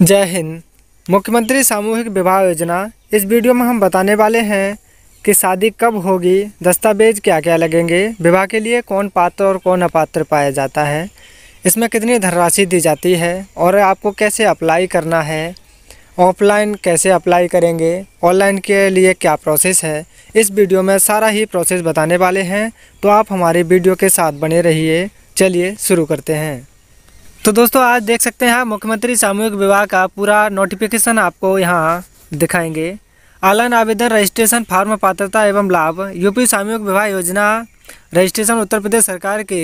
जय हिंद। मुख्यमंत्री सामूहिक विवाह योजना। इस वीडियो में हम बताने वाले हैं कि शादी कब होगी, दस्तावेज क्या क्या लगेंगे, विवाह के लिए कौन पात्र और कौन अपात्र पाया जाता है, इसमें कितनी धनराशि दी जाती है और आपको कैसे अप्लाई करना है, ऑफलाइन कैसे अप्लाई करेंगे, ऑनलाइन के लिए क्या प्रोसेस है। इस वीडियो में सारा ही प्रोसेस बताने वाले हैं, तो आप हमारे वीडियो के साथ बने रहिए। चलिए शुरू करते हैं। तो दोस्तों, आज देख सकते हैं मुख्यमंत्री सामूहिक विवाह का पूरा नोटिफिकेशन आपको यहाँ दिखाएंगे। ऑनलाइन आवेदन, रजिस्ट्रेशन फॉर्म, पात्रता एवं लाभ। यूपी सामूहिक विवाह योजना रजिस्ट्रेशन उत्तर प्रदेश सरकार के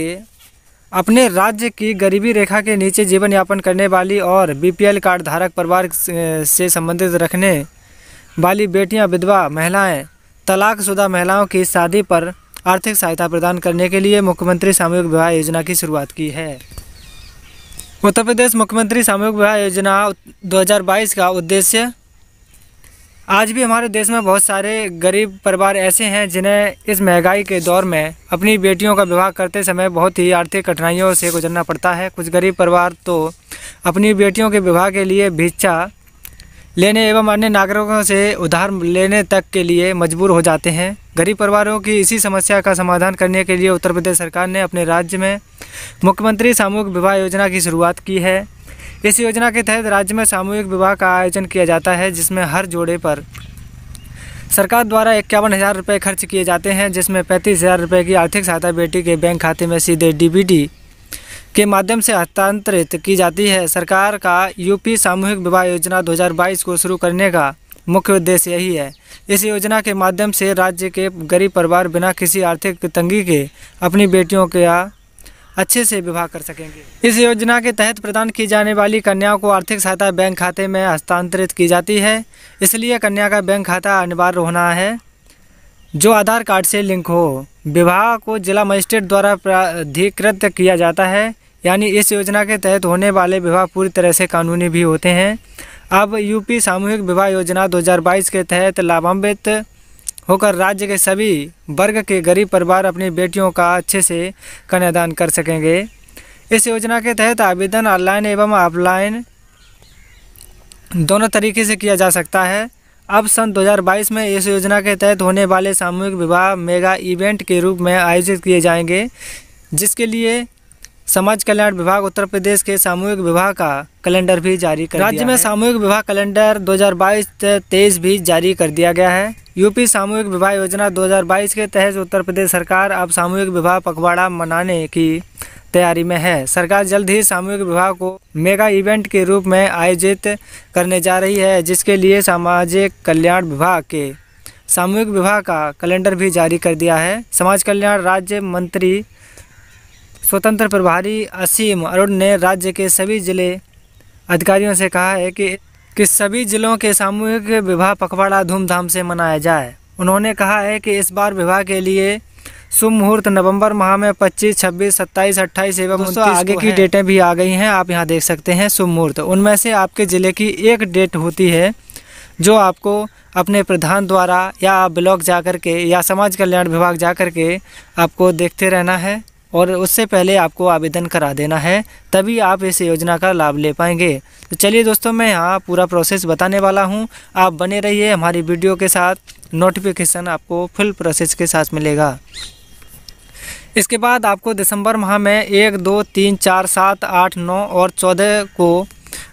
अपने राज्य की गरीबी रेखा के नीचे जीवन यापन करने वाली और बीपीएल कार्ड धारक परिवार से संबंधित रखने वाली बेटियां, विधवा महिलाएं, तलाकशुदा महिलाओं की शादी पर आर्थिक सहायता प्रदान करने के लिए मुख्यमंत्री सामूहिक विवाह योजना की शुरुआत की है। उत्तर प्रदेश मुख्यमंत्री सामूहिक विवाह योजना 2022 का उद्देश्य, आज भी हमारे देश में बहुत सारे गरीब परिवार ऐसे हैं जिन्हें इस महंगाई के दौर में अपनी बेटियों का विवाह करते समय बहुत ही आर्थिक कठिनाइयों से गुजरना पड़ता है। कुछ गरीब परिवार तो अपनी बेटियों के विवाह के लिए भिक्षा लेने एवं अन्य नागरिकों से उधार लेने तक के लिए मजबूर हो जाते हैं। गरीब परिवारों की इसी समस्या का समाधान करने के लिए उत्तर प्रदेश सरकार ने अपने राज्य में मुख्यमंत्री सामूहिक विवाह योजना की शुरुआत की है। इस योजना के तहत राज्य में सामूहिक विवाह का आयोजन किया जाता है, जिसमें हर जोड़े पर सरकार द्वारा 51,000 रुपये खर्च किए जाते हैं, जिसमें 35,000 रुपये की आर्थिक सहायता बेटी के बैंक खाते में सीधे डीबीटी के माध्यम से हस्तांतरित की जाती है। सरकार का यूपी सामूहिक विवाह योजना 2022 को शुरू करने का मुख्य उद्देश्य यही है। इस योजना के माध्यम से राज्य के गरीब परिवार बिना किसी आर्थिक तंगी के अपनी बेटियों का अच्छे से विवाह कर सकेंगे। इस योजना के तहत प्रदान की जाने वाली कन्याओं को आर्थिक सहायता बैंक खाते में हस्तांतरित की जाती है, इसलिए कन्या का बैंक खाता अनिवार्य होना है जो आधार कार्ड से लिंक हो। विवाह को जिला मजिस्ट्रेट द्वारा प्राधिकृत किया जाता है, यानी इस योजना के तहत होने वाले विवाह पूरी तरह से कानूनी भी होते हैं। अब यूपी सामूहिक विवाह योजना 2022 के तहत लाभान्वित होकर राज्य के सभी वर्ग के गरीब परिवार अपनी बेटियों का अच्छे से कन्यादान कर सकेंगे। इस योजना के तहत आवेदन ऑनलाइन एवं ऑफलाइन दोनों तरीके से किया जा सकता है। अब सन 2022 में इस योजना के तहत होने वाले सामूहिक विवाह मेगा इवेंट के रूप में आयोजित किए जाएंगे, जिसके लिए समाज कल्याण विभाग उत्तर प्रदेश के सामूहिक विवाह का कैलेंडर भी जारी कर दिया है। राज्य में सामूहिक विवाह कैलेंडर 2022-23 भी जारी कर दिया गया है। यूपी सामूहिक विवाह योजना 2022 के तहत उत्तर प्रदेश सरकार अब सामूहिक विवाह पखवाड़ा मनाने की तैयारी में है। सरकार जल्द ही सामूहिक विवाह को मेगा इवेंट के रूप में आयोजित करने जा रही है, जिसके लिए सामाजिक कल्याण विभाग के सामूहिक विवाह का कैलेंडर भी जारी कर दिया है। समाज कल्याण राज्य मंत्री स्वतंत्र प्रभारी असीम अरुण ने राज्य के सभी जिले अधिकारियों से कहा है कि सभी जिलों के सामूहिक विवाह पखवाड़ा धूमधाम से मनाया जाए। उन्होंने कहा है कि इस बार विवाह के लिए शुभ मुहूर्त नवंबर माह में 25, 26, 27, 28 एवं 29 आगे की डेटें भी आ गई हैं। आप यहां देख सकते हैं शुभ मुहूर्त। उनमें से आपके ज़िले की एक डेट होती है जो आपको अपने प्रधान द्वारा या आप ब्लॉक जा कर के या समाज कल्याण विभाग जा कर के आपको देखते रहना है और उससे पहले आपको आवेदन करा देना है, तभी आप इस योजना का लाभ ले पाएंगे। तो चलिए दोस्तों, मैं यहाँ पूरा प्रोसेस बताने वाला हूँ, आप बने रहिए हमारी वीडियो के साथ। नोटिफिकेशन आपको फुल प्रोसेस के साथ मिलेगा। इसके बाद आपको दिसंबर माह में 1, 2, 3, 4, 7, 8, 9 और 14 को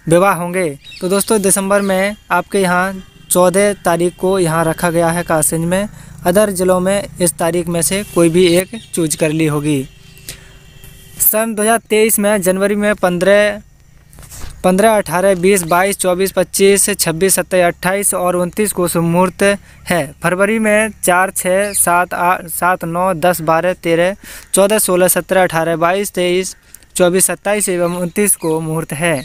विवाह होंगे। तो दोस्तों, दिसंबर में आपके यहाँ 14 तारीख को यहाँ रखा गया है कासगंज में। अदर ज़िलों में इस तारीख में से कोई भी एक चूज कर ली होगी। सन 2023 में जनवरी में 15, 18, 20, 22, 24, 25, 26, 27, 28 और 29 को शुभ मुहूर्त है। फरवरी में 4, 6, 7, 8, 7, 9, 10, 12, 13, 14, 16, 17, 18, 22, 23, 24, 27 एवं 29 को मुहूर्त है।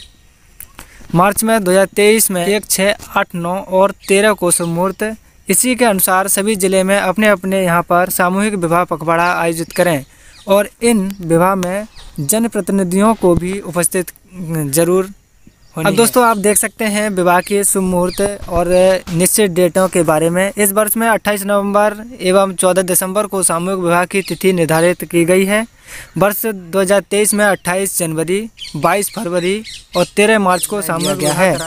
मार्च में 2023 में 1, 6, 8, 9 और 13 को शुभ मुहूर्त। इसी के अनुसार सभी ज़िले में अपने अपने यहाँ पर सामूहिक विवाह पखवाड़ा आयोजित करें और इन विवाह में जनप्रतिनिधियों को भी उपस्थित जरूर होनी अब दोस्तों आप देख सकते हैं विवाह के शुभ मुहूर्त और निश्चित डेटों के बारे में। इस वर्ष में 28 नवंबर एवं 14 दिसंबर को सामूहिक विवाह की तिथि निर्धारित की गई है। वर्ष 2023 में 28 जनवरी, 22 फरवरी और 13 मार्च को सामूहिक विवाह है।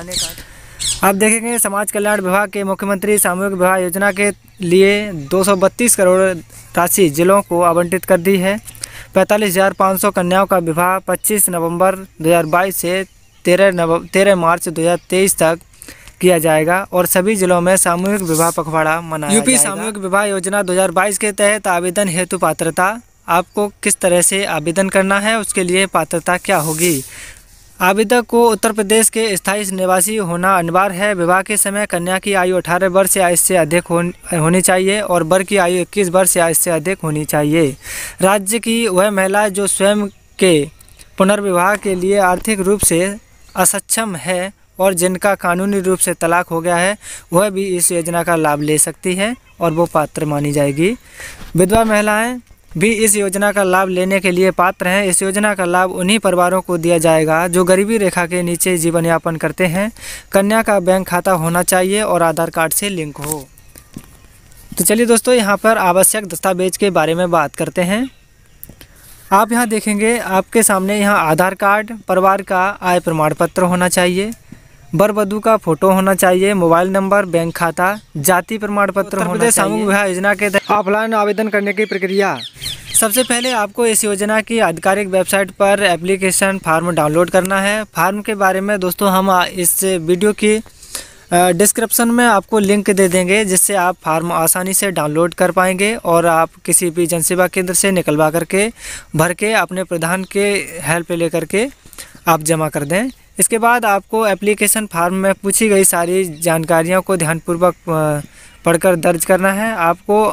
आप देखेंगे समाज कल्याण विभाग के मुख्यमंत्री सामूहिक विवाह योजना के लिए 232 करोड़ राशि जिलों को आवंटित कर दी है। 45,500 कन्याओं का विवाह 25 नवंबर 2022 से 13 मार्च 2023 तक किया जाएगा और सभी जिलों में सामूहिक विवाह पखवाड़ा मनाया जाएगा। यूपी सामूहिक विवाह योजना 2022 के तहत आवेदन हेतु पात्रता, आपको किस तरह से आवेदन करना है, उसके लिए पात्रता क्या होगी। आवेदक को उत्तर प्रदेश के स्थायी निवासी होना अनिवार्य है। विवाह के समय कन्या की आयु 18 वर्ष या इससे अधिक होनी चाहिए और वर की आयु 21 वर्ष या इससे अधिक होनी चाहिए। राज्य की वह महिला जो स्वयं के पुनर्विवाह के लिए आर्थिक रूप से असक्षम है और जिनका कानूनी रूप से तलाक हो गया है, वह भी इस योजना का लाभ ले सकती है और वो पात्र मानी जाएगी। विधवा महिलाएं भी इस योजना का लाभ लेने के लिए पात्र हैं। इस योजना का लाभ उन्हीं परिवारों को दिया जाएगा जो गरीबी रेखा के नीचे जीवन यापन करते हैं। कन्या का बैंक खाता होना चाहिए और आधार कार्ड से लिंक हो। तो चलिए दोस्तों, यहाँ पर आवश्यक दस्तावेज के बारे में बात करते हैं। आप यहाँ देखेंगे आपके सामने यहाँ आधार कार्ड, परिवार का आय प्रमाण पत्र होना चाहिए, वर वधू का फोटो होना चाहिए, मोबाइल नंबर, बैंक खाता, जाति प्रमाण पत्र होना चाहिए। सामूहिक विवाह योजना के तहत ऑफलाइन आवेदन करने की प्रक्रिया। सबसे पहले आपको इस योजना की आधिकारिक वेबसाइट पर एप्लीकेशन फॉर्म डाउनलोड करना है। फॉर्म के बारे में दोस्तों हम इस वीडियो की डिस्क्रिप्शन में आपको लिंक दे देंगे, जिससे आप फार्म आसानी से डाउनलोड कर पाएंगे और आप किसी भी जनसेवा केंद्र से निकलवा करके भर के अपने प्रधान के हेल्प लेकर के आप जमा कर दें। इसके बाद आपको एप्लीकेशन फार्म में पूछी गई सारी जानकारियों को ध्यानपूर्वक पढ़कर दर्ज करना है। आपको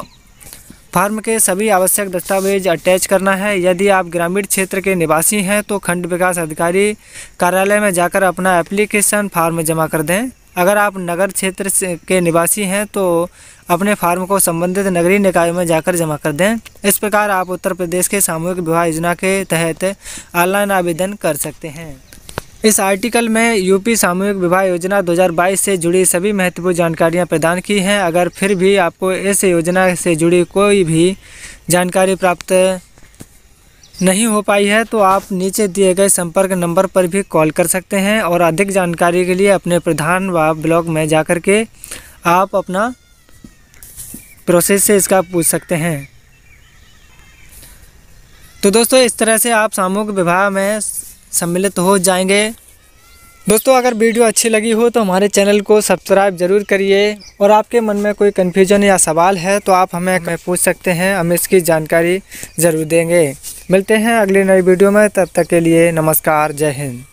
फार्म के सभी आवश्यक दस्तावेज अटैच करना है। यदि आप ग्रामीण क्षेत्र के निवासी हैं तो खंड विकास अधिकारी कार्यालय में जाकर अपना एप्लीकेशन फार्म जमा कर दें। अगर आप नगर क्षेत्र के निवासी हैं तो अपने फार्म को संबंधित नगरीय निकाय में जाकर जमा कर दें। इस प्रकार आप उत्तर प्रदेश के सामूहिक विवाह योजना के तहत ऑनलाइन आवेदन कर सकते हैं। इस आर्टिकल में यूपी सामूहिक विवाह योजना 2022 से जुड़ी सभी महत्वपूर्ण जानकारियां प्रदान की हैं। अगर फिर भी आपको इस योजना से जुड़ी कोई भी जानकारी प्राप्त नहीं हो पाई है तो आप नीचे दिए गए संपर्क नंबर पर भी कॉल कर सकते हैं और अधिक जानकारी के लिए अपने प्रधान व ब्लॉक में जाकर के आप अपना प्रोसेस से इसका पूछ सकते हैं। तो दोस्तों, इस तरह से आप सामूहिक विवाह में सम्मिलित हो जाएंगे। दोस्तों, अगर वीडियो अच्छी लगी हो तो हमारे चैनल को सब्सक्राइब जरूर करिए और आपके मन में कोई कन्फ्यूजन या सवाल है तो आप हमें पूछ सकते हैं, हम इसकी जानकारी ज़रूर देंगे। मिलते हैं अगली नई वीडियो में, तब तक के लिए नमस्कार, जय हिंद।